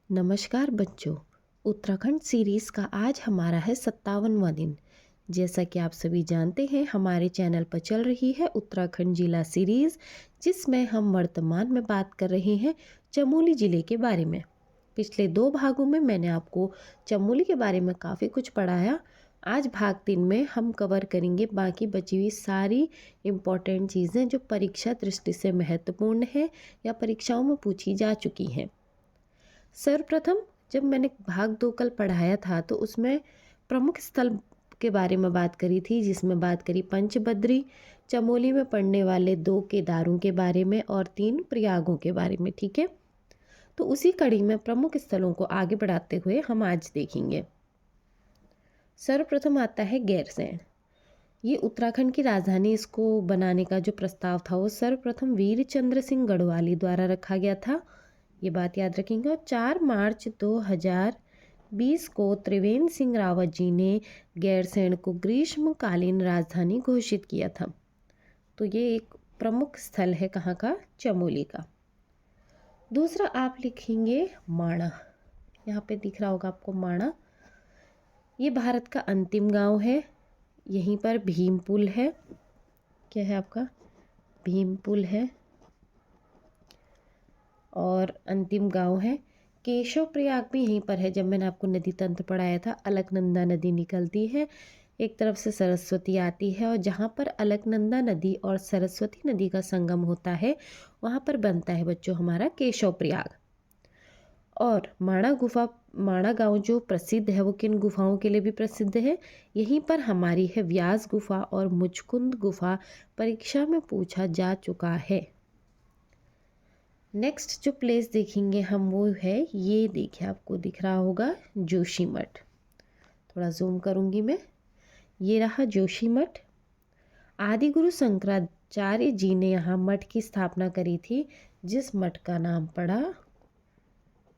नमस्कार बच्चों। उत्तराखंड सीरीज़ का आज हमारा है 57वां दिन। जैसा कि आप सभी जानते हैं, हमारे चैनल पर चल रही है उत्तराखंड जिला सीरीज़, जिसमें हम वर्तमान में बात कर रहे हैं चमोली ज़िले के बारे में। पिछले 2 भागों में मैंने आपको चमोली के बारे में काफ़ी कुछ पढ़ाया। आज भाग 3 में हम कवर करेंगे बाकी बची हुई सारी इम्पोर्टेंट चीज़ें जो परीक्षा दृष्टि से महत्वपूर्ण है या परीक्षाओं में पूछी जा चुकी हैं। सर्वप्रथम जब मैंने भाग 2 कल पढ़ाया था तो उसमें प्रमुख स्थल के बारे में बात करी थी, जिसमें बात करी पंचबद्री, चमोली में पड़ने वाले 2 केदारों के बारे में और 3 प्रयागों के बारे में। ठीक है, तो उसी कड़ी में प्रमुख स्थलों को आगे बढ़ाते हुए हम आज देखेंगे। सर्वप्रथम आता है गैरसैंण। ये उत्तराखंड की राजधानी इसको बनाने का जो प्रस्ताव था वो सर्वप्रथम वीर चंद्र सिंह गढ़वाली द्वारा रखा गया था। ये बात याद रखेंगे। और 4 मार्च 2020 को त्रिवेंद्र सिंह रावत जी ने गैरसैंण को ग्रीष्मकालीन राजधानी घोषित किया था। तो ये एक प्रमुख स्थल है कहाँ का? चमोली का। दूसरा आप लिखेंगे माणा। यहाँ पे दिख रहा होगा आपको माणा। ये भारत का अंतिम गांव है। यहीं पर भीमपुल है। क्या है आपका? भीमपुल है और अंतिम गांव है। केशव प्रयाग भी यहीं पर है। जब मैंने आपको नदी तंत्र पढ़ाया था, अलकनंदा नदी निकलती है, एक तरफ से सरस्वती आती है, और जहाँ पर अलकनंदा नदी और सरस्वती नदी का संगम होता है वहाँ पर बनता है बच्चों हमारा केशव प्रयाग। और माणा गांव जो प्रसिद्ध है वो किन गुफाओं के लिए भी प्रसिद्ध है? यहीं पर हमारी है व्यास गुफा और मुचकुंद गुफा, परीक्षा में पूछा जा चुका है। नेक्स्ट जो प्लेस देखेंगे हम वो है, ये देखिए आपको दिख रहा होगा जोशीमठ। थोड़ा जूम करूंगी मैं। ये रहा जोशीमठ। आदि गुरु शंकराचार्य जी ने यहाँ मठ की स्थापना करी थी, जिस मठ का नाम पड़ा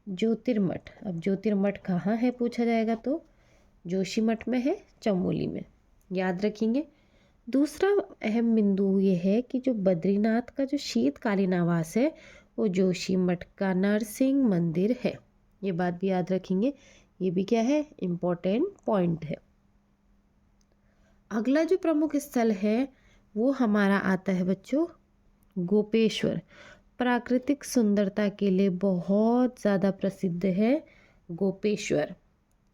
ज्योतिर्मठ। अब ज्योतिर्मठ कहाँ है पूछा जाएगा तो जोशीमठ में है, चमोली में। याद रखेंगे। दूसरा अहम बिंदु ये है कि जो बद्रीनाथ का जो शीतकालीन आवास है वो जोशीमठ का नरसिंह मंदिर है। ये बात भी याद रखेंगे। ये भी क्या है? इम्पोर्टेंट पॉइंट है। अगला जो प्रमुख स्थल है वो हमारा आता है बच्चों गोपेश्वर। प्राकृतिक सुंदरता के लिए बहुत ज़्यादा प्रसिद्ध है गोपेश्वर।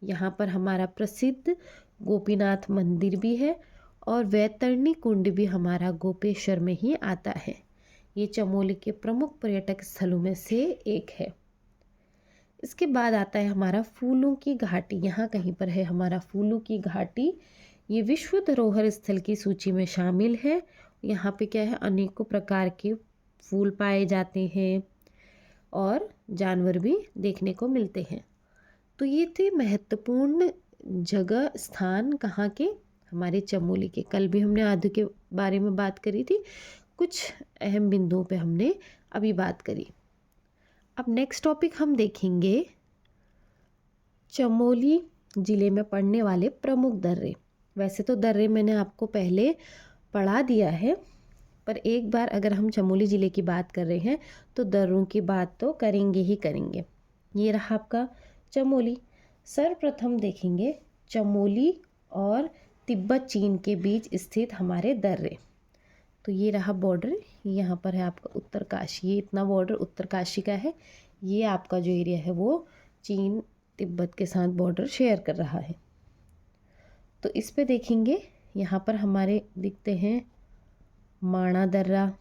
यहाँ पर हमारा प्रसिद्ध गोपीनाथ मंदिर भी है और वैतरणी कुंड भी हमारा गोपेश्वर में ही आता है। ये चमोली के प्रमुख पर्यटक स्थलों में से एक है। इसके बाद आता है हमारा फूलों की घाटी। यहाँ कहीं पर है हमारा फूलों की घाटी। ये विश्व धरोहर स्थल की सूची में शामिल है। यहाँ पे क्या है? अनेकों प्रकार के फूल पाए जाते हैं और जानवर भी देखने को मिलते हैं। तो ये थे महत्वपूर्ण जगह स्थान कहाँ के? हमारे चमोली के। कल भी हमने आदि के बारे में बात करी थी, कुछ अहम बिंदुओं पे हमने अभी बात करी। अब नेक्स्ट टॉपिक हम देखेंगे चमोली ज़िले में पड़ने वाले प्रमुख दर्रे। वैसे तो दर्रे मैंने आपको पहले पढ़ा दिया है, पर एक बार अगर हम चमोली ज़िले की बात कर रहे हैं तो दर्रों की बात तो करेंगे ही करेंगे। ये रहा आपका चमोली। सर्वप्रथम देखेंगे चमोली और तिब्बत चीन के बीच स्थित हमारे दर्रे। तो ये रहा बॉर्डर। यहाँ पर है आपका उत्तरकाशी। ये इतना बॉर्डर उत्तरकाशी का है। ये आपका जो एरिया है वो चीन तिब्बत के साथ बॉर्डर शेयर कर रहा है। तो इस पे देखेंगे यहाँ पर हमारे दिखते हैं माणा दर्रा।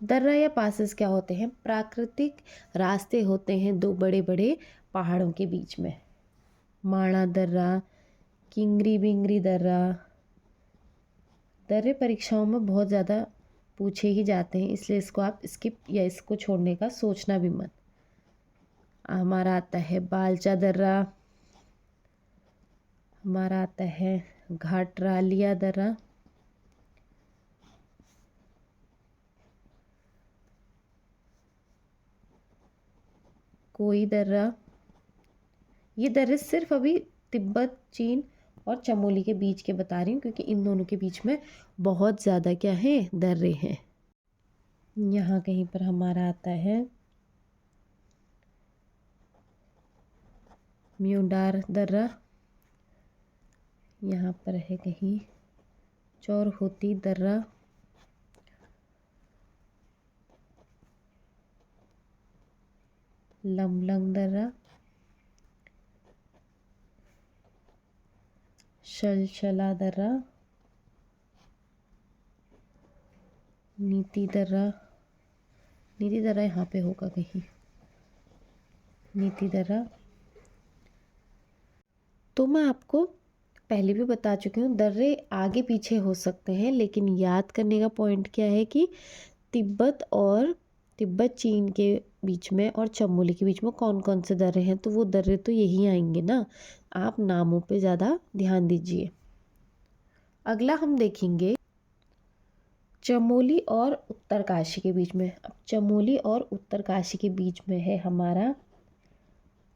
दर्रा या पासेस क्या होते हैं? प्राकृतिक रास्ते होते हैं 2 बड़े बड़े पहाड़ों के बीच में। माणा दर्रा, किंगरी बिंगरी दर्रा। दर्रे परीक्षाओं में बहुत ज़्यादा पूछे ही जाते हैं, इसलिए इसको आप स्किप या इसको छोड़ने का सोचना भी मत। हमारा आता है बालचा दर्रा। हमारा आता है घाटरालिया दर्रा। कोई दर्रा। ये दर्रे सिर्फ अभी तिब्बत चीन और चमोली के बीच के बता रही हूँ, क्योंकि इन दोनों के बीच में बहुत ज़्यादा क्या है? दर्रे हैं। यहाँ कहीं पर हमारा आता है म्यूडार दर्रा, यहाँ पर है कहीं चौर होती दर्रा, लमलंग दर्रा, शलशला दर्रा, नीति दर्रा, नीति दर्रा यहाँ पे होगा कहीं, नीति दर्रा। तो मैं आपको पहले भी बता चुकी हूँ, दर्रे आगे पीछे हो सकते हैं, लेकिन याद करने का पॉइंट क्या है कि तिब्बत चीन के बीच में और चमोली के बीच में कौन कौन से दर्रे हैं, तो वो दर्रे तो यही आएंगे ना। आप नामों पे ज़्यादा ध्यान दीजिए। अगला हम देखेंगे चमोली और उत्तरकाशी के बीच में। अब चमोली और उत्तरकाशी के बीच में है हमारा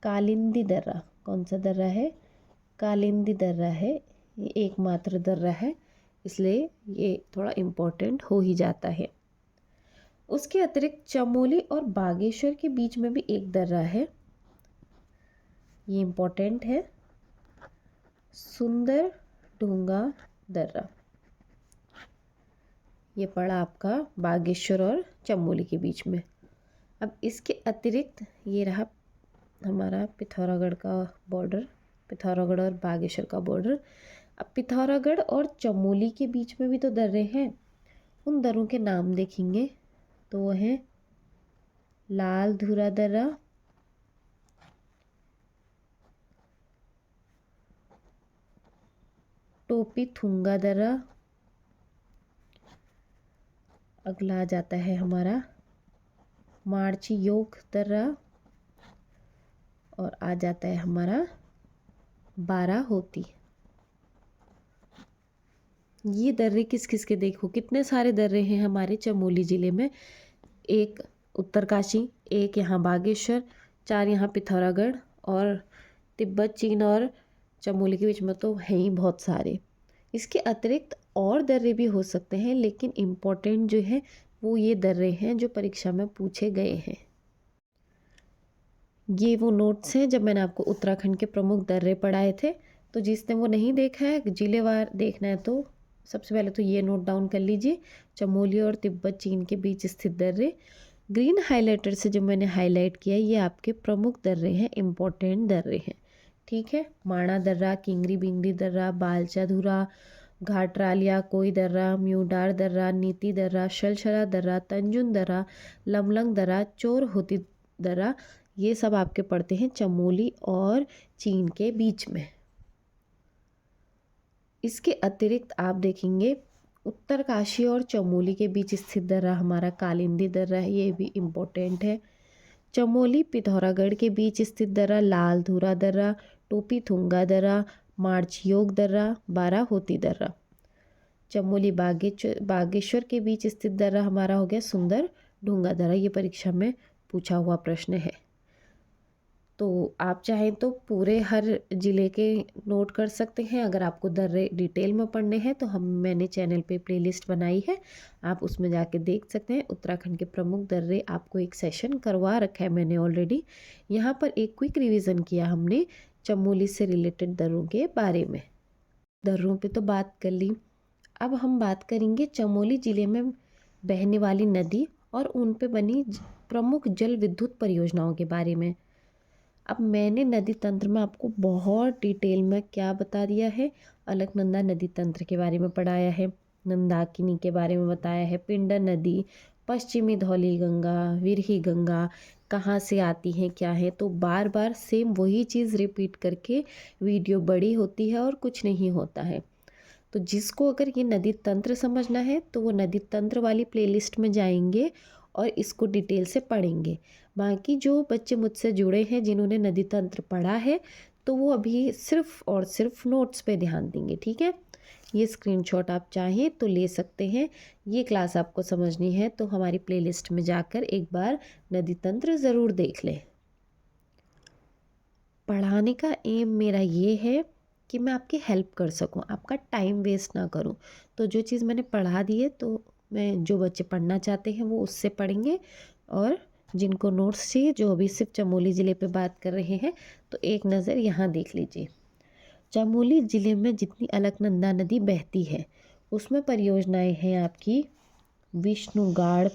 कालिंदी दर्रा। कौन सा दर्रा है? कालिंदी दर्रा है। ये एकमात्र दर्रा है, इसलिए ये थोड़ा इम्पोर्टेंट हो ही जाता है। उसके अतिरिक्त चमोली और बागेश्वर के बीच में भी एक दर्रा है, ये इम्पोर्टेंट है, सुंदर ढूंगा दर्रा। ये पड़ा आपका बागेश्वर और चमोली के बीच में। अब इसके अतिरिक्त ये रहा हमारा पिथौरागढ़ का बॉर्डर, पिथौरागढ़ और बागेश्वर का बॉर्डर। अब पिथौरागढ़ और चमोली के बीच में भी तो दर्रे हैं, उन दर्रों के नाम देखेंगे तो वो हैं लाल धुरा दर्रा, टोपी थुंगा दर्रा, अगला आ जाता है हमारा मार्ची योग दर्रा, और आ जाता है हमारा बारा होती। ये दर्रे किस किस के, देखो कितने सारे दर्रे हैं हमारे चमोली ज़िले में। एक उत्तरकाशी, एक यहाँ बागेश्वर, 4 यहाँ पिथौरागढ़, और तिब्बत चीन और चमोली के बीच में तो हैं ही बहुत सारे। इसके अतिरिक्त और दर्रे भी हो सकते हैं, लेकिन इम्पोर्टेंट जो है वो ये दर्रे हैं जो परीक्षा में पूछे गए हैं। ये वो नोट्स हैं जब मैंने आपको उत्तराखंड के प्रमुख दर्रे पढ़ाए थे। तो जिसने वो नहीं देखा है, जिलेवार देखना है, तो सबसे पहले तो ये नोट डाउन कर लीजिए, चमोली और तिब्बत चीन के बीच स्थित दर्रे। ग्रीन हाइलाइटर से जो मैंने हाईलाइट किया है ये आपके प्रमुख दर्रे हैं, इम्पोर्टेंट दर्रे हैं, ठीक है। माणा दर्रा, किंगरी बिंगरी दर्रा, बालचा धुरा, घाटरालिया, कोई दर्रा, म्यूडार दर्रा, नीति दर्रा, शलशला दर्रा, तंजुन दर्रा, लमलंग दर्रा, चोर होती दर्रा, ये सब आपके पड़ते हैं चमोली और चीन के बीच में। इसके अतिरिक्त आप देखेंगे उत्तरकाशी और चमोली के बीच स्थित दर्रा हमारा कालिंदी दर्रा है, ये भी इम्पोर्टेंट है। चमोली पिथौरागढ़ के बीच स्थित दर्रा लाल धुरा दर्रा, टोपी थुंगा दर्रा, मार्चयोग दर्रा, बारा होती दर्रा। चमोली बागेश्वर के बीच स्थित दर्रा हमारा हो गया सुंदर ढूंगा दर्रा। ये परीक्षा में पूछा हुआ प्रश्न है। तो आप चाहें तो पूरे हर ज़िले के नोट कर सकते हैं। अगर आपको दर्रे डिटेल में पढ़ने हैं तो मैंने चैनल पे प्लेलिस्ट बनाई है, आप उसमें जाके देख सकते हैं। उत्तराखंड के प्रमुख दर्रे आपको एक सेशन करवा रखा है मैंने ऑलरेडी। यहाँ पर एक क्विक रिवीजन किया हमने चमोली से रिलेटेड दर्रों के बारे में। दर्रों पे तो बात कर ली, अब हम बात करेंगे चमोली ज़िले में बहने वाली नदी और उन पे बनी प्रमुख जल विद्युत परियोजनाओं के बारे में। अब मैंने नदी तंत्र में आपको बहुत डिटेल में क्या बता दिया है, अलकनंदा नदी तंत्र के बारे में पढ़ाया है, नंदाकिनी के बारे में बताया है, पिंडर नदी, पश्चिमी धौली गंगा, विरही गंगा कहाँ से आती हैं क्या है। तो बार बार सेम वही चीज़ रिपीट करके वीडियो बड़ी होती है और कुछ नहीं होता है। तो जिसको अगर ये नदी तंत्र समझना है तो वो नदी तंत्र वाली प्लेलिस्ट में जाएंगे और इसको डिटेल से पढ़ेंगे। बाकी जो बच्चे मुझसे जुड़े हैं जिन्होंने नदी तंत्र पढ़ा है तो वो अभी सिर्फ़ और सिर्फ नोट्स पे ध्यान देंगे, ठीक है। ये स्क्रीनशॉट आप चाहें तो ले सकते हैं। ये क्लास आपको समझनी है तो हमारी प्लेलिस्ट में जाकर एक बार नदी तंत्र ज़रूर देख लें। पढ़ाने का एम मेरा ये है कि मैं आपकी हेल्प कर सकूं, आपका टाइम वेस्ट ना करूं। तो जो चीज़ मैंने पढ़ा दी है तो मैं जो बच्चे पढ़ना चाहते हैं वो उससे पढ़ेंगे और जिनको नोट्स चाहिए, जो अभी सिर्फ चमोली ज़िले पे बात कर रहे हैं, तो एक नज़र यहाँ देख लीजिए। चमोली ज़िले में जितनी अलकनंदा नदी बहती है उसमें परियोजनाएं हैं आपकी विष्णुगाड़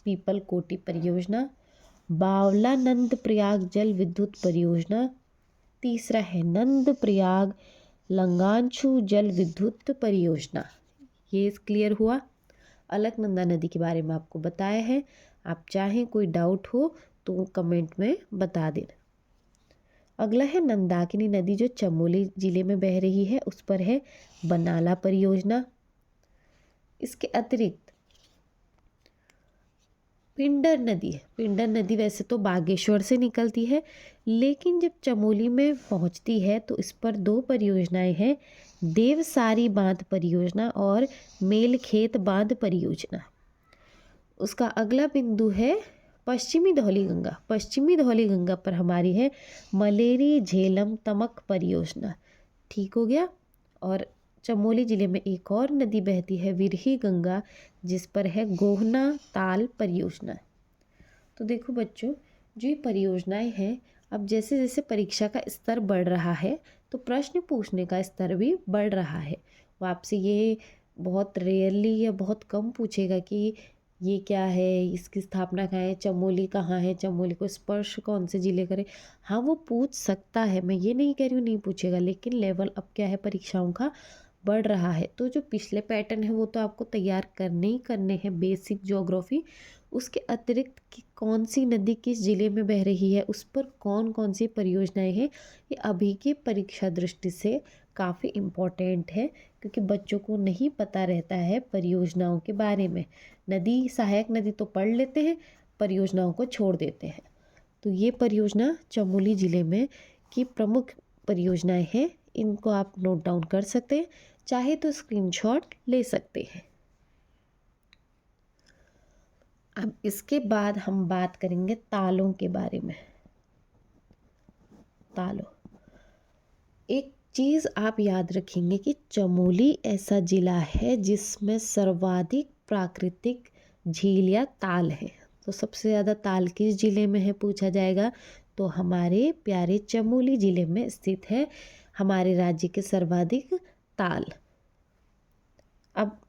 पीपल कोटी परियोजना, बावला नंद प्रयाग जल विद्युत परियोजना, तीसरा है नंद प्रयाग लंगांशु जल विद्युत परियोजना। ये क्लियर हुआ। अलकनंदा नदी के बारे में आपको बताया है। आप चाहें कोई डाउट हो तो कमेंट में बता दें। अगला है मंदाकिनी नदी जो चमोली ज़िले में बह रही है, उस पर है बनाला परियोजना। इसके अतिरिक्त पिंडर नदी है। पिंडर नदी वैसे तो बागेश्वर से निकलती है, लेकिन जब चमोली में पहुंचती है तो इस पर दो परियोजनाएं हैं, देवसारी बांध परियोजना और मेलखेत बांध परियोजना। उसका अगला बिंदु है पश्चिमी धौलीगंगा। पश्चिमी धौलीगंगा पर हमारी है मलेरी झेलम तमक परियोजना। ठीक हो गया। और चमोली ज़िले में एक और नदी बहती है विरही गंगा, जिस पर है गोहना ताल परियोजना। तो देखो बच्चों, जो ये परियोजनाएं हैं, अब जैसे जैसे परीक्षा का स्तर बढ़ रहा है तो प्रश्न पूछने का स्तर भी बढ़ रहा है। वो आपसे ये बहुत रेयरली या बहुत कम पूछेगा कि ये क्या है, इसकी स्थापना कहाँ है, चमोली कहाँ है, चमोली को स्पर्श कौन से जिले करे। हाँ, वो पूछ सकता है, मैं ये नहीं कह रही हूँ नहीं पूछेगा, लेकिन लेवल अब क्या है परीक्षाओं का बढ़ रहा है। तो जो पिछले पैटर्न है वो तो आपको तैयार करने ही करने हैं, बेसिक ज्योग्राफी। उसके अतिरिक्त कि कौन सी नदी किस ज़िले में बह रही है, उस पर कौन कौन सी परियोजनाएं हैं, ये अभी की परीक्षा दृष्टि से काफ़ी इम्पोर्टेंट है, क्योंकि बच्चों को नहीं पता रहता है परियोजनाओं के बारे में। नदी सहायक नदी तो पढ़ लेते हैं, परियोजनाओं को छोड़ देते हैं। तो ये परियोजना चमोली ज़िले में की प्रमुख परियोजनाएं हैं, इनको आप नोट डाउन कर सकते हैं, चाहे तो स्क्रीनशॉट ले सकते हैं। अब इसके बाद हम बात करेंगे तालों के बारे में। तालों, एक चीज़ आप याद रखेंगे कि चमोली ऐसा ज़िला है जिसमें सर्वाधिक प्राकृतिक झील या ताल है। तो सबसे ज़्यादा ताल किस ज़िले में है पूछा जाएगा, तो हमारे प्यारे चमोली ज़िले में स्थित है हमारे राज्य के सर्वाधिक ताल। अब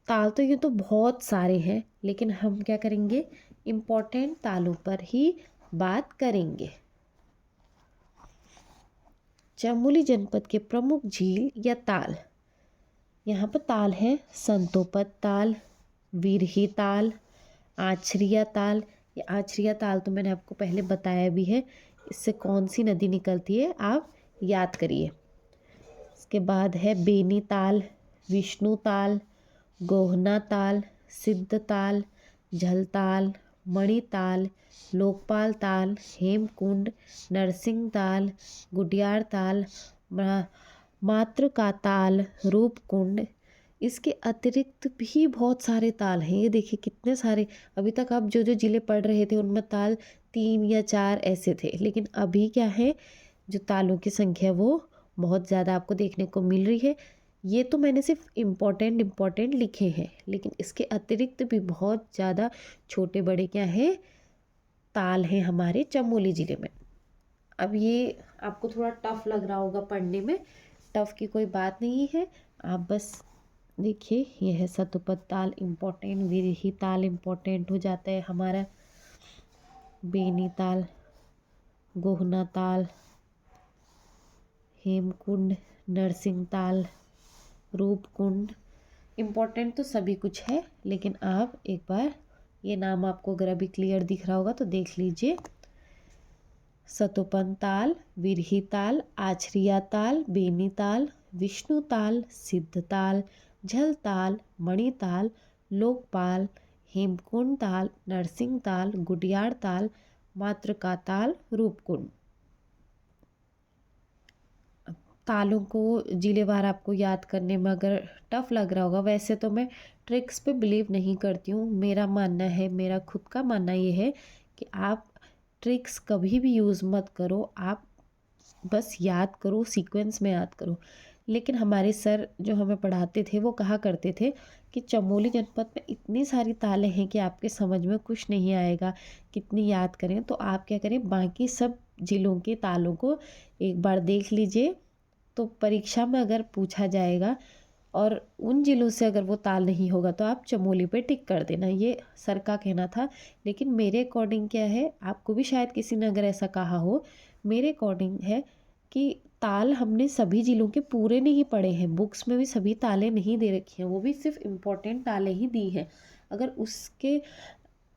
ताल तो ये तो बहुत सारे हैं, लेकिन हम क्या करेंगे, इम्पोर्टेंट तालों पर ही बात करेंगे। चमोली जनपद के प्रमुख झील या ताल, यहाँ पर ताल है संतोपत ताल, विरही ताल, आछरिया ताल। ये आछरिया ताल तो मैंने आपको पहले बताया भी है, इससे कौन सी नदी निकलती है आप याद करिए। इसके बाद है बेनी ताल, विष्णु ताल, गोहना ताल, सिद्ध ताल, झलताल, मणिताल, लोकपाल ताल, हेमकुंड, नरसिंह ताल, गुडियार ताल, मातृका ताल, रूपकुंड। इसके अतिरिक्त भी बहुत सारे ताल हैं। ये देखिए कितने सारे, अभी तक आप जो जो ज़िले पढ़ रहे थे उनमें ताल 3 या 4 ऐसे थे, लेकिन अभी क्या है, जो तालों की संख्या वो बहुत ज़्यादा आपको देखने को मिल रही है। ये तो मैंने सिर्फ इम्पोर्टेंट लिखे हैं, लेकिन इसके अतिरिक्त भी बहुत ज़्यादा छोटे बड़े क्या हैं ताल हैं हमारे चमोली ज़िले में। अब ये आपको थोड़ा टफ लग रहा होगा पढ़ने में, टफ की कोई बात नहीं है, आप बस देखिए। यह है सतुपत ताल इम्पोर्टेंट, विरही ताल इम्पोर्टेंट हो जाता है हमारा, बेनी ताल, गोहना ताल, हेमकुंड, नरसिंह ताल, रूपकुंड। इम्पोर्टेंट तो सभी कुछ है, लेकिन आप एक बार ये नाम आपको अगर अभी क्लियर दिख रहा होगा तो देख लीजिए। सतोपन ताल, विरही ताल, आछरिया ताल, बेनी ताल, विष्णु ताल, सिद्ध ताल, झल ताल, मणिताल, लोकपाल, हेमकुंड ताल, नरसिंह ताल, गुडियार ताल, मातृका ताल, रूपकुंड। तालों को जिलेवार आपको याद करने में अगर टफ लग रहा होगा, वैसे तो मैं ट्रिक्स पे बिलीव नहीं करती हूँ। मेरा मानना है, मेरा खुद का मानना ये है कि आप ट्रिक्स कभी भी यूज़ मत करो, आप बस याद करो, सीक्वेंस में याद करो। लेकिन हमारे सर जो हमें पढ़ाते थे वो कहा करते थे कि चमोली जनपद में इतनी सारी तालें हैं कि आपके समझ में कुछ नहीं आएगा, कितनी याद करें। तो आप क्या करें, बाकी सब ज़िलों के तालों को एक बार देख लीजिए, तो परीक्षा में अगर पूछा जाएगा और उन ज़िलों से अगर वो ताल नहीं होगा तो आप चमोली पे टिक कर देना। ये सर का कहना था। लेकिन मेरे अकॉर्डिंग क्या है, आपको भी शायद किसी ने अगर ऐसा कहा हो, मेरे अकॉर्डिंग है कि ताल हमने सभी ज़िलों के पूरे नहीं पढ़े हैं, बुक्स में भी सभी तालें नहीं दे रखी हैं, वो भी सिर्फ इम्पोर्टेंट तालें ही दी हैं। अगर उसके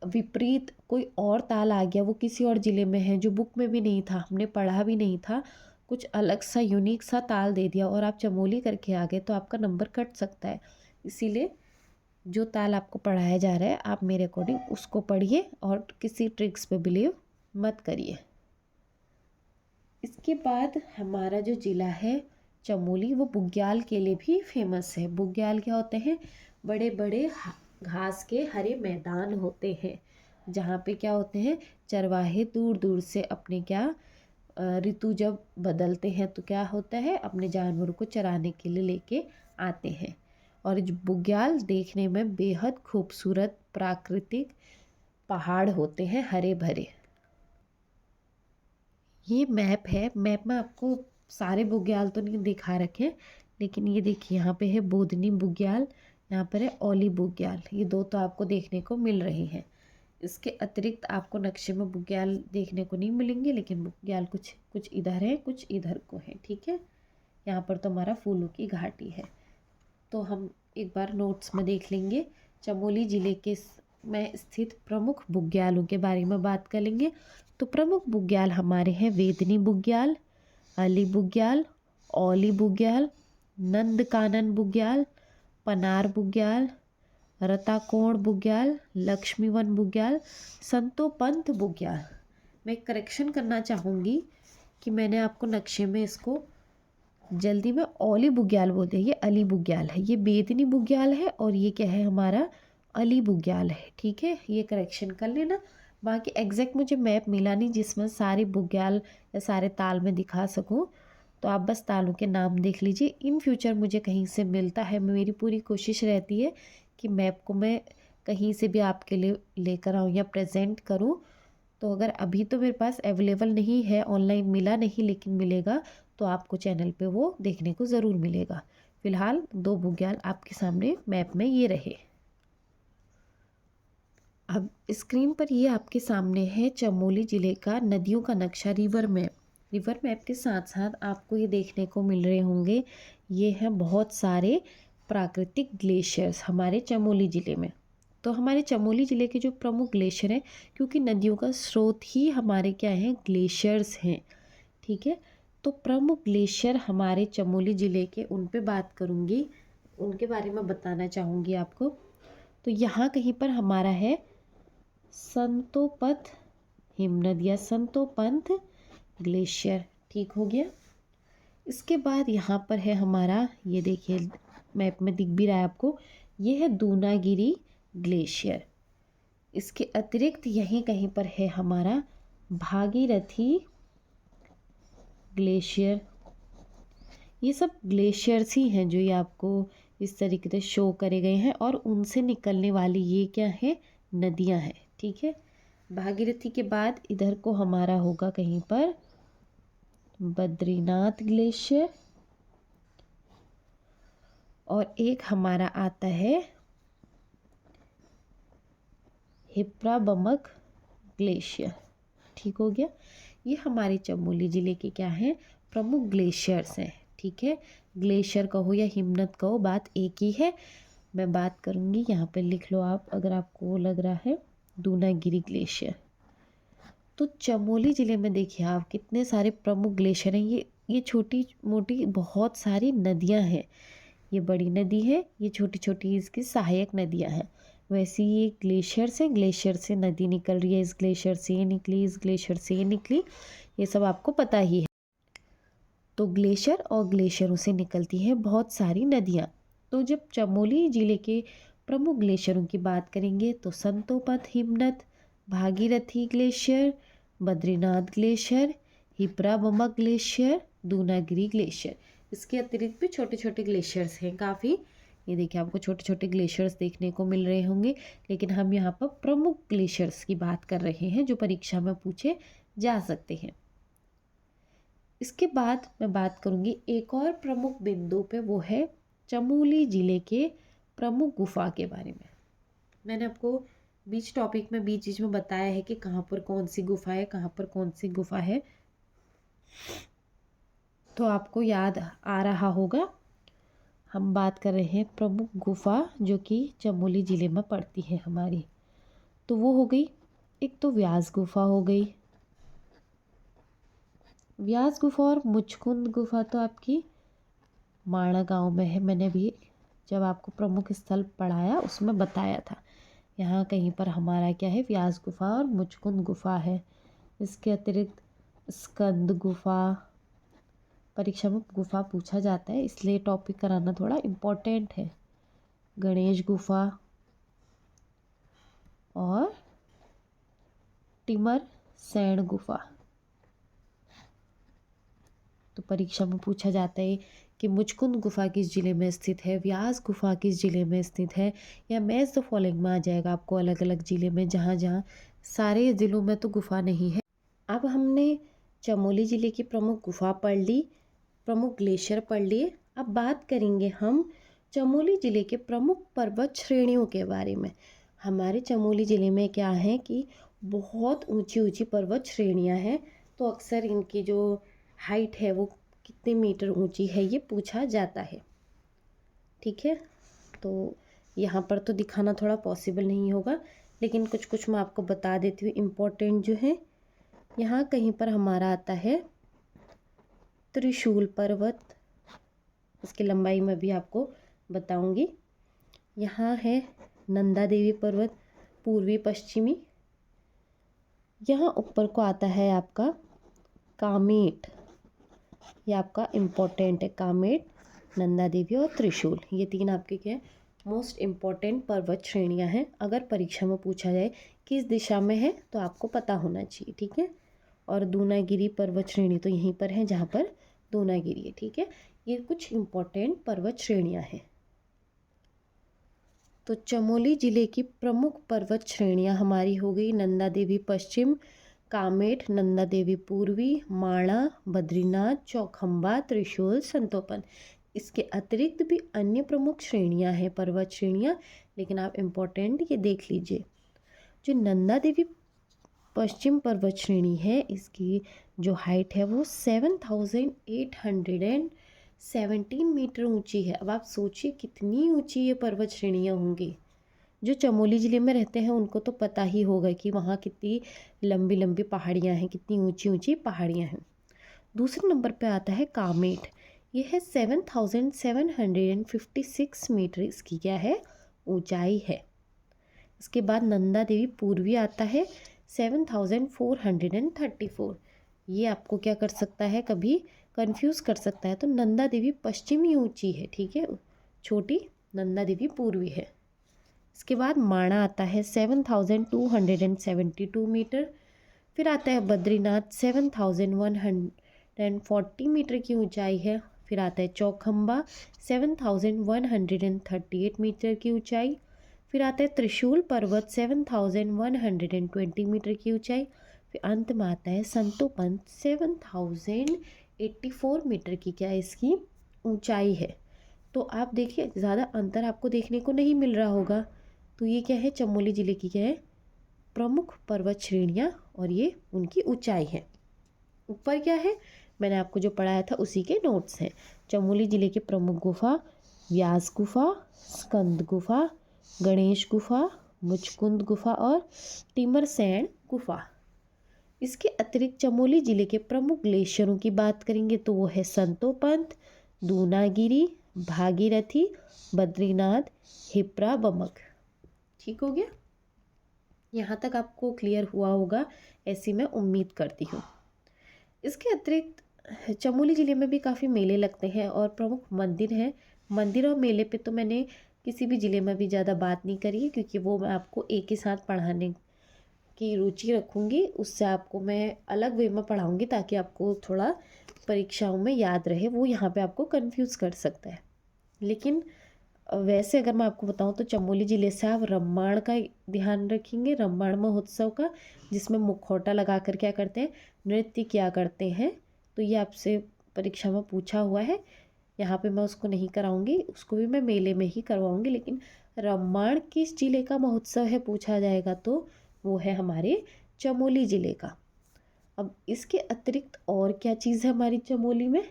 विपरीत कोई और ताल आ गया, वो किसी और ज़िले में है जो बुक में भी नहीं था, हमने पढ़ा भी नहीं था, कुछ अलग सा यूनिक सा ताल दे दिया और आप चमोली करके आ गए, तो आपका नंबर कट सकता है। इसीलिए जो ताल आपको पढ़ाया जा रहा है आप मेरे अकॉर्डिंग उसको पढ़िए और किसी ट्रिक्स पे बिलीव मत करिए। इसके बाद हमारा जो ज़िला है चमोली, वो बुग्याल के लिए भी फेमस है। बुग्याल क्या होते हैं, बड़े बड़े घास के हरे मैदान होते हैं, जहाँ पे क्या होते हैं, चरवाहे दूर दूर से अपने क्या ऋतु जब बदलते हैं तो क्या होता है, अपने जानवरों को चराने के लिए लेके आते हैं। और बुग्याल देखने में बेहद खूबसूरत प्राकृतिक पहाड़ होते हैं, हरे भरे। ये मैप है, मैप में आपको सारे बुग्याल तो नहीं दिखा रखे, लेकिन ये देखिए यहाँ पे है बोधनी बुग्याल, यहाँ पर है औली बुग्याल, ये दो तो आपको देखने को मिल रही हैं। इसके अतिरिक्त आपको नक्शे में बुग्याल देखने को नहीं मिलेंगे, लेकिन बुग्याल कुछ कुछ इधर है, कुछ इधर को है, ठीक है। यहाँ पर तो हमारा फूलों की घाटी है। तो हम एक बार नोट्स में देख लेंगे। चमोली ज़िले के में स्थित प्रमुख बुग्यालों के बारे में बात कर लेंगे। तो प्रमुख बुग्याल हमारे हैं वेदनी बुग्याल, अली बुग्याल, औली बुग्याल, नंदकानन बुग्याल, पनार बुग्याल, रताकोण बुग्याल, लक्ष्मीवन बुग्याल, संतोपंत बुग्याल। मैं करेक्शन करना चाहूँगी कि मैंने आपको नक्शे में इसको जल्दी में औली बुग्याल बोलते हैं, ये अली बुग्याल है। ये बेदनी बुग्याल है और ये क्या है, हमारा अली बुग्याल है, ठीक है। ये करेक्शन कर लेना। बाकी एग्जैक्ट मुझे मैप मिला नहीं जिसमें सारे बुग्याल या सारे ताल में दिखा सकूं, तो आप बस तालों के नाम देख लीजिए। इन फ्यूचर मुझे कहीं से मिलता है, मेरी पूरी कोशिश रहती है कि मैप को मैं कहीं से भी आपके लिए लेकर आऊँ या प्रेजेंट करूँ। तो अगर अभी तो मेरे पास अवेलेबल नहीं है, ऑनलाइन मिला नहीं, लेकिन मिलेगा तो आपको चैनल पे वो देखने को ज़रूर मिलेगा। फ़िलहाल दो बुग्याल आपके सामने मैप में ये रहे। अब स्क्रीन पर ये आपके सामने है चमोली ज़िले का नदियों का नक्शा, रिवर मैप। रिवर मैप के साथ साथ आपको ये देखने को मिल रहे होंगे, ये हैं बहुत सारे प्राकृतिक ग्लेशियर्स हमारे चमोली ज़िले में। तो हमारे चमोली ज़िले के जो प्रमुख ग्लेशियर हैं, क्योंकि नदियों का स्रोत ही हमारे क्या हैं, ग्लेशियर्स हैं, ठीक है। तो प्रमुख ग्लेशियर हमारे चमोली ज़िले के, उन पे बात करूँगी, उनके बारे में बताना चाहूँगी आपको। तो यहाँ कहीं पर हमारा है संतोपंथ हिमनद या संतोपंथ ग्लेशियर, ठीक हो गया। इसके बाद यहाँ पर है हमारा, ये देखिए मैप में दिख भी रहा है आपको, ये है दूनागिरी ग्लेशियर। इसके अतिरिक्त यहीं कहीं पर है हमारा भागीरथी ग्लेशियर। ये सब ग्लेशियर्स ही हैं जो ये आपको इस तरीके से शो करे गए हैं, और उनसे निकलने वाली ये क्या है, नदियाँ हैं, ठीक है। भागीरथी के बाद इधर को हमारा होगा कहीं पर बद्रीनाथ ग्लेशियर, और एक हमारा आता है हिप्राबमक ग्लेशियर, ठीक हो गया। ये हमारे चमोली ज़िले के क्या हैं, प्रमुख ग्लेशियर्स हैं, ठीक है। ग्लेशियर कहो या हिमनद कहो, बात एक ही है। मैं बात करूँगी, यहाँ पे लिख लो आप अगर आपको लग रहा है, दूनागिरी ग्लेशियर। तो चमोली ज़िले में देखिए आप कितने सारे प्रमुख ग्लेशियर हैं। ये छोटी मोटी बहुत सारी नदियाँ हैं, ये बड़ी नदी है, ये छोटी छोटी इसकी सहायक नदियाँ हैं। वैसे ये ग्लेशियर से नदी निकल रही है, इस ग्लेशियर से ये निकली, इस ग्लेशियर से ये निकली, ये सब आपको पता ही है। तो ग्लेशियर और ग्लेशियरों से निकलती हैं बहुत सारी नदियाँ। तो जब चमोली ज़िले के प्रमुख ग्लेशियरों की बात करेंगे तो संतोपंथ हिमनद, भागीरथी ग्लेशियर, बद्रीनाथ ग्लेशियर, हिप्राबमक ग्लेशियर, दूनागिरी ग्लेशियर, इसके अतिरिक्त भी छोटे छोटे ग्लेशियर्स हैं काफ़ी। ये देखिए आपको छोटे छोटे ग्लेशियर्स देखने को मिल रहे होंगे, लेकिन हम यहाँ पर प्रमुख ग्लेशियर्स की बात कर रहे हैं जो परीक्षा में पूछे जा सकते हैं। इसके बाद मैं बात करूँगी एक और प्रमुख बिंदु पे, वो है चमोली ज़िले के प्रमुख गुफा के बारे में। मैंने आपको बीच टॉपिक में बीच बीच में बताया है कि कहाँ पर कौन सी गुफा है, कहाँ पर कौन सी गुफा है, तो आपको याद आ रहा होगा। हम बात कर रहे हैं प्रमुख गुफा जो कि चमोली ज़िले में पड़ती है हमारी। तो वो हो गई, एक तो व्यास गुफा हो गई। व्यास गुफा और मुचकुंद गुफा तो आपकी माणा गांव में है। मैंने भी जब आपको प्रमुख स्थल पढ़ाया उसमें बताया था। यहाँ कहीं पर हमारा क्या है, व्यास गुफा और मुचकुंद गुफा है। इसके अतिरिक्त स्कंद गुफा, परीक्षा में गुफा पूछा जाता है इसलिए टॉपिक कराना थोड़ा इम्पोर्टेंट है। गणेश गुफा और टिमर सैण गुफा। तो परीक्षा में पूछा जाता है कि मुचकुंद गुफा किस जिले में स्थित है, व्यास गुफा किस जिले में स्थित है, या मैच द फॉलोइंग में आ जाएगा आपको अलग अलग जिले में, जहाँ जहाँ सारे ज़िलों में तो गुफा नहीं है। अब हमने चमोली ज़िले की प्रमुख गुफा पढ़ ली, प्रमुख ग्लेशियर पढ़ लिए। अब बात करेंगे हम चमोली ज़िले के प्रमुख पर्वत श्रेणियों के बारे में। हमारे चमोली ज़िले में क्या है कि बहुत ऊंची ऊंची पर्वत श्रेणियां हैं, तो अक्सर इनकी जो हाइट है वो कितने मीटर ऊंची है ये पूछा जाता है। ठीक है, तो यहाँ पर तो दिखाना थोड़ा पॉसिबल नहीं होगा, लेकिन कुछ कुछ मैं आपको बता देती हूँ इम्पोर्टेंट जो है। यहाँ कहीं पर हमारा आता है त्रिशूल पर्वत, उसकी लंबाई मैं भी आपको बताऊंगी। यहाँ है नंदा देवी पर्वत पूर्वी पश्चिमी। यहाँ ऊपर को आता है आपका कामेट, ये आपका इम्पोर्टेंट है, कामेट, नंदा देवी और त्रिशूल। ये तीन आपके क्या मोस्ट इम्पॉर्टेंट पर्वत श्रेणियाँ हैं। अगर परीक्षा में पूछा जाए किस दिशा में है तो आपको पता होना चाहिए। ठीक है, और दूनागिरी पर्वत श्रेणी तो यहीं पर है जहाँ पर दूनागिरी है। ठीक है, ये कुछ इम्पोर्टेंट पर्वत श्रेणियाँ हैं। तो चमोली ज़िले की प्रमुख पर्वत श्रेणियाँ हमारी हो गई नंदा देवी पश्चिम, कामेट, नंदा देवी पूर्वी, माणा, बद्रीनाथ, चौखंबा, त्रिशूल, संतोपन। इसके अतिरिक्त भी अन्य प्रमुख श्रेणियां हैं, पर्वत श्रेणियां, लेकिन आप इम्पोर्टेंट ये देख लीजिए। जो नंदा देवी पश्चिम पर्वत श्रेणी है, इसकी जो हाइट है वो 7,817 मीटर ऊंची है। अब आप सोचिए कितनी ऊंची ये पर्वत श्रेणियाँ होंगी। जो चमोली ज़िले में रहते हैं उनको तो पता ही होगा कि वहाँ कितनी लंबी लंबी पहाड़ियाँ हैं, कितनी ऊंची ऊंची पहाड़ियाँ हैं। दूसरे नंबर पे आता है कामेट, ये है 7,756 मीटर इसकी क्या है ऊंचाई है। इसके बाद नंदा देवी पूर्वी आता है 7,434। ये आपको क्या कर सकता है, कभी कंफ्यूज कर सकता है। तो नंदा देवी पश्चिमी ऊंची है, ठीक है, छोटी नंदा देवी पूर्वी है। इसके बाद माणा आता है 7,272 मीटर। फिर आता है बद्रीनाथ 7,140 मीटर की ऊंचाई है। फिर आता है चौखंबा 7,138 मीटर की ऊंचाई। फिर आता है त्रिशूल पर्वत 7,120 मीटर की ऊंचाई। फिर अंत में आता है संतोपन 7,084 मीटर की क्या इसकी ऊंचाई है। तो आप देखिए ज़्यादा अंतर आपको देखने को नहीं मिल रहा होगा। तो ये क्या है, चमोली ज़िले की क्या है प्रमुख पर्वत श्रेणियाँ और ये उनकी ऊंचाई है। ऊपर क्या है मैंने आपको जो पढ़ाया था उसी के नोट्स हैं। चमोली ज़िले के प्रमुख गुफा व्यास गुफा, स्कंद गुफा, गणेश गुफा, मुचकुंद गुफा और टिमरसैण गुफा। इसके अतिरिक्त चमोली ज़िले के प्रमुख ग्लेशियरों की बात करेंगे तो वो है संतोपंत, दूनागिरी, भागीरथी, बद्रीनाथ, हिप्रा, बमक। ठीक हो गया, यहाँ तक आपको क्लियर हुआ होगा ऐसी मैं उम्मीद करती हूँ। इसके अतिरिक्त चमोली ज़िले में भी काफ़ी मेले लगते हैं और प्रमुख मंदिर हैं। मंदिर और मेले पे तो मैंने किसी भी ज़िले में भी ज़्यादा बात नहीं करी है, क्योंकि वो मैं आपको एक ही साथ पढ़ाने की रुचि रखूँगी। उससे आपको मैं अलग वे में पढ़ाऊँगी ताकि आपको थोड़ा परीक्षाओं में याद रहे, वो यहाँ पे आपको कंफ्यूज कर सकता है। लेकिन वैसे अगर मैं आपको बताऊं तो चमोली ज़िले से आप रम्माण का ध्यान रखेंगे, रम्माण महोत्सव का, जिसमें मुखौटा लगा कर क्या करते हैं, नृत्य किया करते हैं। तो ये आपसे परीक्षा में पूछा हुआ है। यहाँ पे मैं उसको नहीं कराऊंगी, उसको भी मैं मेले में ही करवाऊंगी। लेकिन रम्माण किस जिले का महोत्सव है पूछा जाएगा तो वो है हमारे चमोली ज़िले का। अब इसके अतिरिक्त और क्या चीज़ है हमारी चमोली में?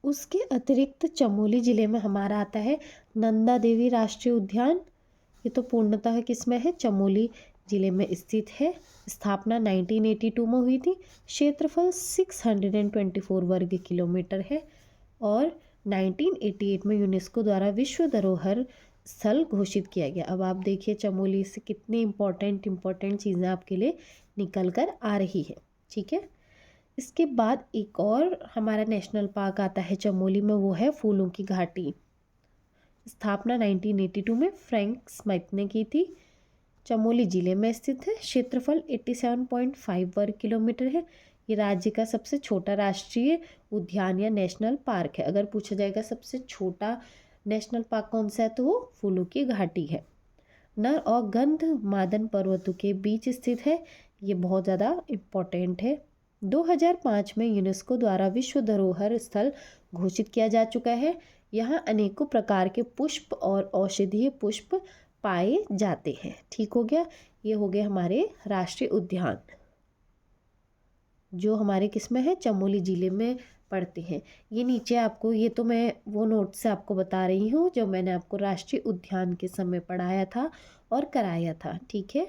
उसके अतिरिक्त चमोली ज़िले में हमारा आता है नंदा देवी राष्ट्रीय उद्यान। ये तो पूर्णतः किसमें है, चमोली ज़िले में स्थित है। स्थापना 1982 में हुई थी। क्षेत्रफल 624 वर्ग किलोमीटर है और 1988 में यूनेस्को द्वारा विश्व धरोहर स्थल घोषित किया गया। अब आप देखिए चमोली से कितनी इम्पोर्टेंट चीज़ें आपके लिए निकल कर आ रही है। ठीक है, इसके बाद एक और हमारा नेशनल पार्क आता है चमोली में, वो है फूलों की घाटी। स्थापना 1982 में फ्रैंक स्मिथ ने की थी। चमोली ज़िले में स्थित है। क्षेत्रफल 87.5 वर्ग किलोमीटर है। ये राज्य का सबसे छोटा राष्ट्रीय उद्यान या नेशनल पार्क है। अगर पूछा जाएगा सबसे छोटा नेशनल पार्क कौन सा है तो वो फूलों की घाटी है। नर और गंध मादन पर्वतों के बीच स्थित है। ये बहुत ज़्यादा इम्पोर्टेंट है। 2005 में यूनेस्को द्वारा विश्व धरोहर स्थल घोषित किया जा चुका है। यहाँ अनेकों प्रकार के पुष्प और औषधीय पुष्प पाए जाते हैं। ठीक हो गया, ये हो गए हमारे राष्ट्रीय उद्यान जो हमारे किस में है, चमोली ज़िले में पड़ते हैं। ये नीचे आपको, ये तो मैं वो नोट से आपको बता रही हूँ जो मैंने आपको राष्ट्रीय उद्यान के समय पढ़ाया था और कराया था। ठीक है,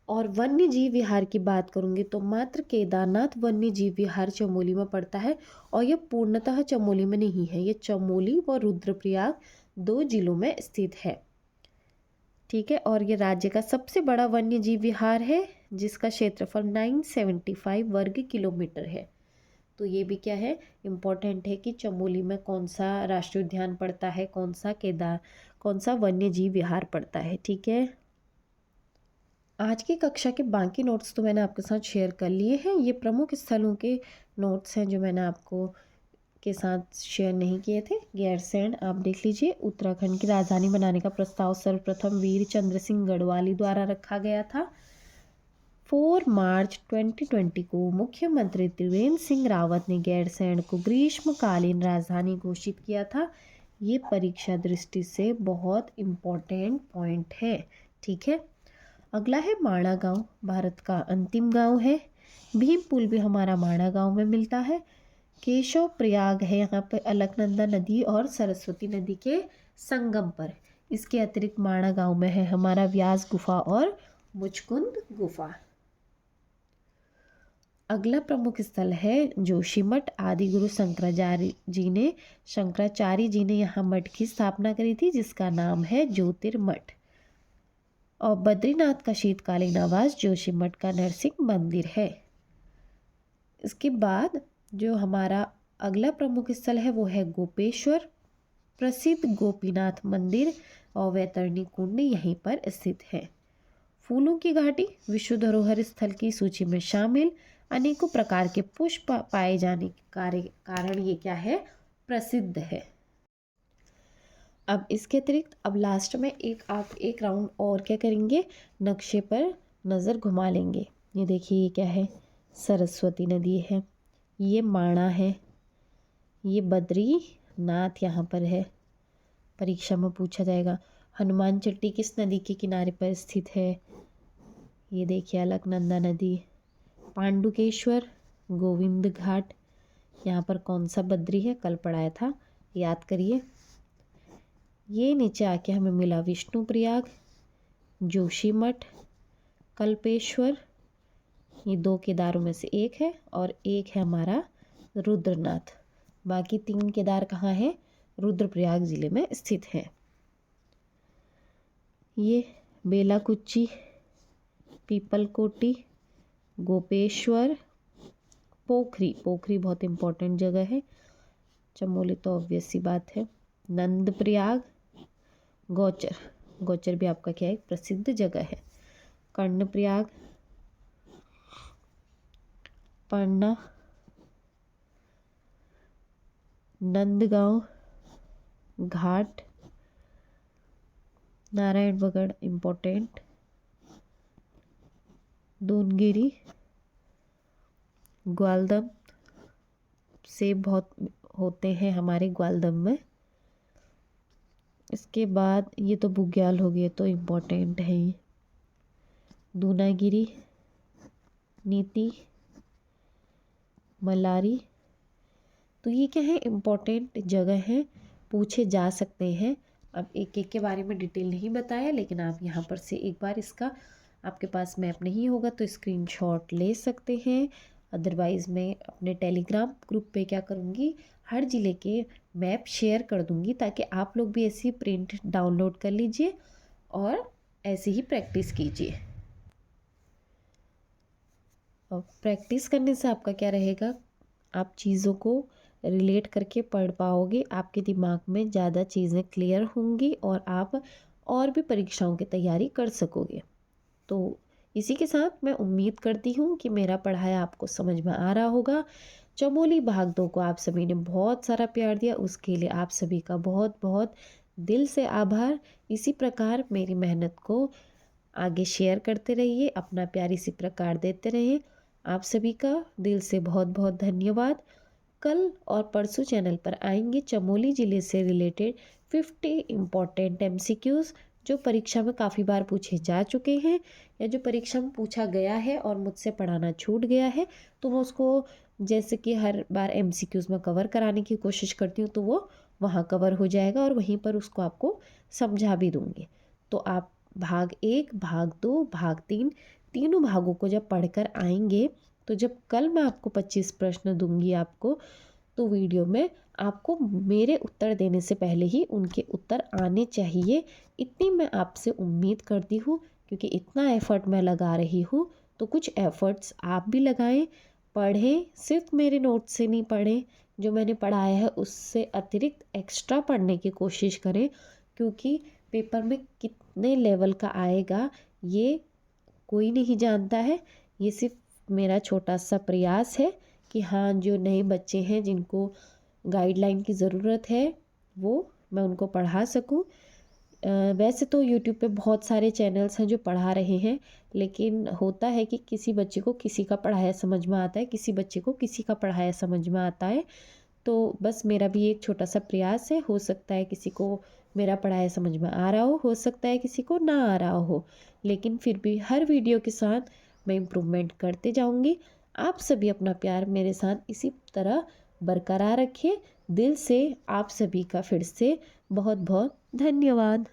और वन्य जीव विहार की बात करूँगी तो मात्र केदारनाथ वन्य जीव विहार चमोली में पड़ता है और यह पूर्णतः चमोली में नहीं है। ये चमोली व रुद्रप्रयाग 2 जिलों में स्थित है। ठीक है, और ये राज्य का सबसे बड़ा वन्य जीव विहार है जिसका क्षेत्रफल 975 वर्ग किलोमीटर है। तो ये भी क्या है, इम्पोर्टेंट है कि चमोली में कौन सा राष्ट्रीय उद्यान पड़ता है, कौन सा वन्य जीव विहार पड़ता है। ठीक है, आज की कक्षा के बाकी नोट्स तो मैंने आपके साथ शेयर कर लिए हैं। ये प्रमुख स्थलों के नोट्स हैं जो मैंने आपको के साथ शेयर नहीं किए थे। गैरसैंण आप देख लीजिए, उत्तराखंड की राजधानी बनाने का प्रस्ताव सर्वप्रथम वीर चंद्र सिंह गढ़वाली द्वारा रखा गया था। 4 मार्च 2020 को मुख्यमंत्री त्रिवेंद्र सिंह रावत ने गैरसैंण को ग्रीष्मकालीन राजधानी घोषित किया था। ये परीक्षा दृष्टि से बहुत इम्पोर्टेंट पॉइंट है। ठीक है, अगला है माणा गांव, भारत का अंतिम गांव है। भीमपुल भी हमारा माणा गांव में मिलता है। केशव प्रयाग है यहाँ पे अलकनंदा नदी और सरस्वती नदी के संगम पर। इसके अतिरिक्त माणा गांव में है हमारा व्यास गुफा और मुचकुंद गुफा। अगला प्रमुख स्थल है जोशीमठ। आदि गुरु शंकराचार्य जी ने यहाँ मठ की स्थापना करी थी जिसका नाम है ज्योतिर्मठ। और बद्रीनाथ का शीतकालीन आवास जोशीमठ का नरसिंह मंदिर है। इसके बाद जो हमारा अगला प्रमुख स्थल है वो है गोपेश्वर। प्रसिद्ध गोपीनाथ मंदिर और वैतरणी कुंड यहीं पर स्थित है। फूलों की घाटी विश्व धरोहर स्थल की सूची में शामिल। अनेकों प्रकार के पुष्प पाए जाने के कारण ये क्या है, प्रसिद्ध है। अब इसके अतिरिक्त अब लास्ट में आप एक राउंड और क्या करेंगे, नक्शे पर नज़र घुमा लेंगे। ये देखिए, ये क्या है, सरस्वती नदी है, ये माणा है, ये बद्रीनाथ यहाँ पर है, परीक्षा में पूछा जाएगा। हनुमान चट्टी किस नदी के किनारे पर स्थित है, ये देखिए अलकनंदा नदी। पांडुकेश्वर, गोविंद घाट, यहाँ पर कौन सा बद्री है, कल पढ़ाया था, याद करिए। ये नीचे आके हमें मिला विष्णु प्रयाग, जोशीमठ, कल्पेश्वर, ये 2 केदारों में से एक है और एक है हमारा रुद्रनाथ। बाकी 3 केदार कहाँ हैं, रुद्रप्रयाग ज़िले में स्थित हैं। ये बेलाकुच्ची, पीपलकोटी, गोपेश्वर, पोखरी बहुत इम्पोर्टेंट जगह है। चमोली तो ऑब्वियस सी बात है। नंदप्रयाग, गौचर भी आपका क्या है, प्रसिद्ध जगह है। कर्णप्रयाग, पन्ना, नंदगांव घाट, नारायणबगड़ इम्पोर्टेंट, दूनगिरी, ग्वालदम, सेब बहुत होते हैं हमारे ग्वालदम में। इसके बाद ये तो बुग्याल हो गए, तो इम्पोर्टेंट है ये। दूनागिरी, नीति, मलारी, तो ये क्या है, इम्पोर्टेंट जगह है, पूछे जा सकते हैं। अब एक एक के बारे में डिटेल नहीं बताया, लेकिन आप यहाँ पर से एक बार इसका, आपके पास मैप नहीं होगा तो स्क्रीनशॉट ले सकते हैं। अदरवाइज़ मैं अपने टेलीग्राम ग्रुप पे क्या करूँगी, हर ज़िले के मैप शेयर कर दूँगी, ताकि आप लोग भी ऐसी प्रिंट डाउनलोड कर लीजिए और ऐसे ही प्रैक्टिस कीजिए। और प्रैक्टिस करने से आपका क्या रहेगा, आप चीज़ों को रिलेट करके पढ़ पाओगे, आपके दिमाग में ज़्यादा चीज़ें क्लियर होंगी और आप और भी परीक्षाओं की तैयारी कर सकोगे। तो इसी के साथ मैं उम्मीद करती हूँ कि मेरा पढ़ाया आपको समझ में आ रहा होगा। चमोली भाग 2 को आप सभी ने बहुत सारा प्यार दिया, उसके लिए आप सभी का बहुत बहुत दिल से आभार। इसी प्रकार मेरी मेहनत को आगे शेयर करते रहिए, अपना प्यार इसी प्रकार देते रहिए। आप सभी का दिल से बहुत बहुत धन्यवाद। कल और परसों चैनल पर आएंगे चमोली ज़िले से रिलेटेड 50 इम्पॉर्टेंट MCQs, जो परीक्षा में काफ़ी बार पूछे जा चुके हैं या जो परीक्षा में पूछा गया है और मुझसे पढ़ाना छूट गया है, तो मैं उसको जैसे कि हर बार MCQs में कवर कराने की कोशिश करती हूँ, तो वो वहाँ कवर हो जाएगा और वहीं पर उसको आपको समझा भी दूँगी। तो आप भाग 1, भाग 2, भाग 3 तीनों भागों को जब पढ़कर आएंगे, तो जब कल मैं आपको 25 प्रश्न दूंगी आपको, तो वीडियो में आपको मेरे उत्तर देने से पहले ही उनके उत्तर आने चाहिए, इतनी मैं आपसे उम्मीद करती हूँ। क्योंकि इतना एफ़र्ट मैं लगा रही हूँ, तो कुछ एफ़र्ट्स आप भी लगाएं, पढ़ें, सिर्फ मेरे नोट से नहीं पढ़ें, जो मैंने पढ़ाया है उससे अतिरिक्त एक्स्ट्रा पढ़ने की कोशिश करें। क्योंकि पेपर में कितने लेवल का आएगा ये कोई नहीं जानता है। ये सिर्फ मेरा छोटा सा प्रयास है कि हाँ, जो नए बच्चे हैं जिनको गाइडलाइन की ज़रूरत है, वो मैं उनको पढ़ा सकूं। वैसे तो यूट्यूब पे बहुत सारे चैनल्स हैं जो पढ़ा रहे हैं, लेकिन होता है कि किसी बच्चे को किसी का पढ़ाया समझ में आता है, किसी बच्चे को किसी का पढ़ाया समझ में आता है। तो बस मेरा भी एक छोटा सा प्रयास है, हो सकता है किसी को मेरा पढ़ाया समझ में आ रहा हो सकता है किसी को ना आ रहा हो, लेकिन फिर भी हर वीडियो के साथ मैं इम्प्रूवमेंट करते जाऊंगी। आप सभी अपना प्यार मेरे साथ इसी तरह बरकरार रखिए। दिल से आप सभी का फिर से बहुत बहुत धन्यवाद।